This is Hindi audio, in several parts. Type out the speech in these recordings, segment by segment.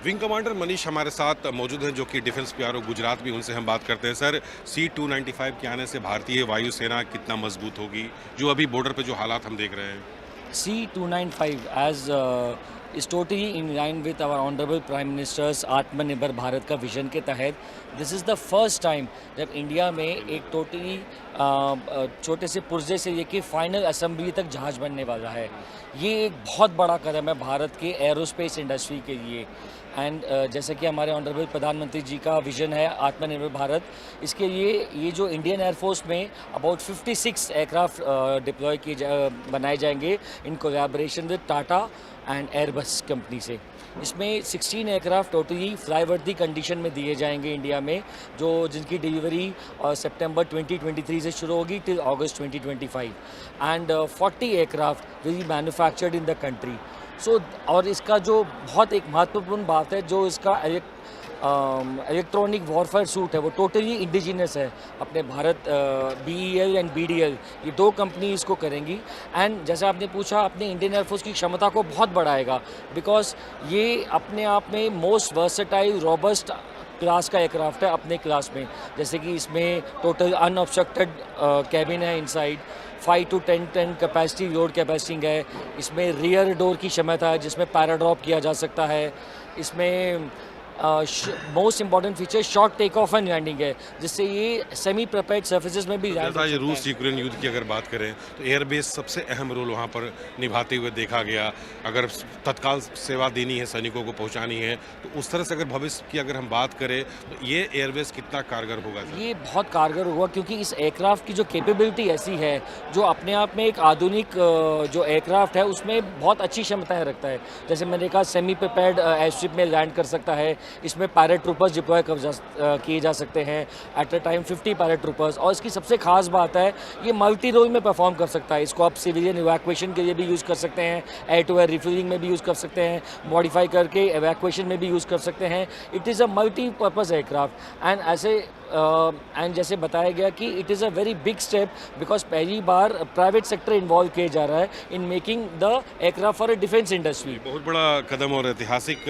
विंग कमांडर मनीष हमारे साथ मौजूद हैं, जो कि डिफेंस पीआरओ गुजरात भी, उनसे हम बात करते हैं। सर, C-295 के आने से भारतीय वायुसेना कितना मजबूत होगी, जो अभी बॉर्डर पे जो हालात हम देख रहे हैं? C-295 as is totally in line with our honorable Prime Minister's आत्मनिर्भर भारत का विजन के तहत this is the first time जब इंडिया में एक टोटली छोटे से पुर्जे से लेके फाइनल असेंबली तक जहाज बनने वाला है। ये एक बहुत बड़ा कदम है भारत के एरोस्पेस इंडस्ट्री के लिए। एंड जैसे कि हमारे ऑनरेबल प्रधानमंत्री जी का विजन है आत्मनिर्भर भारत, इसके लिए ये जो इंडियन एयरफोर्स में अबाउट 56 एयरक्राफ्ट डिप्लॉय बनाए जाएंगे in collaboration with Tata and Airbus company से। इसमें 16 एयरक्राफ्ट टोटली फ्लाई वर्दी कंडीशन में दिए जाएंगे इंडिया में, जिनकी डिलीवरी सितंबर 2023 से शुरू होगी till August 2025 and 40 aircraft will be manufactured in the country. So और इसका जो बहुत एक महत्वपूर्ण बात है, जो इसका इलेक्ट्रॉनिक वॉरफेयर सूट है वो टोटली इंडिजिनस है अपने भारत। BEL एंड BDL ये दो कंपनी इसको करेंगी। एंड जैसे आपने पूछा, अपने इंडियन एयरफोर्स की क्षमता को बहुत बढ़ाएगा, बिकॉज ये अपने आप में मोस्ट वर्सेटाइल रोबस्ट क्लास का एयरक्राफ्ट है अपने क्लास में। जैसे कि इसमें टोटल अनऑब्स्ट्रक्टेड कैबिन है inside, 5 to 10 ton capacity load capacity है। इसमें रियर डोर की क्षमता है जिसमें पैराड्रॉप किया जा सकता है। इसमें most important feature short take off and landing है, जिससे ये सेमी प्रिपेयर्ड सर्फेसेज में भी लैंड जैसा ये रूस यूक्रेन युद्ध की अगर बात करें तो एयरबेस सबसे अहम रोल वहाँ पर निभाते हुए देखा गया। अगर तत्काल सेवा देनी है, सैनिकों को पहुँचानी है, तो उस तरह से अगर भविष्य की अगर हम बात करें तो ये एयरबेस कितना कारगर होगा? ये बहुत कारगर होगा, क्योंकि इस एयरक्राफ्ट की जो कैपेबिलिटी ऐसी है, जो अपने आप में एक आधुनिक जो एयरक्राफ्ट है उसमें बहुत अच्छी क्षमताएं रखता है। जैसे मैंने कहा, सेमी प्रिपेयर्ड एयर स्ट्रिप में लैंड कर सकता है। इसमें पैराट्रूपर्स डिप्लॉय किए जा सकते हैं एट अ टाइम 50 पैराट्रूपर्स। और इसकी सबसे खास बात है, ये मल्टी रोल में परफॉर्म कर सकता है। इसको आप सिविलियन इवैक्यूएशन के लिए भी यूज़ कर सकते हैं, एयर टू एयर रिफ्यूलिंग में भी यूज़ कर सकते हैं, मॉडिफाई करके इवैक्यूएशन में भी यूज़ कर सकते हैं। It is a multi purpose aircraft and जैसे बताया गया कि it is a very big step, because पहली बार प्राइवेट सेक्टर इन्वॉल्व किया जा रहा है in making the aircraft for a defence industry. बहुत बड़ा कदम और ऐतिहासिक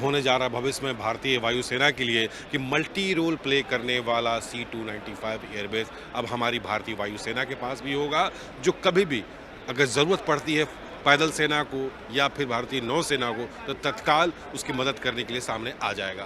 होने जा रहा है भविष्य में भारतीय वायुसेना के लिए कि मल्टी रोल प्ले करने वाला C-295 एयरबेस अब हमारी भारतीय वायुसेना के पास भी होगा, जो कभी भी अगर ज़रूरत पड़ती है पैदल सेना को या फिर भारतीय नौसेना को, तो तत्काल उसकी मदद करने के लिए सामने आ जाएगा।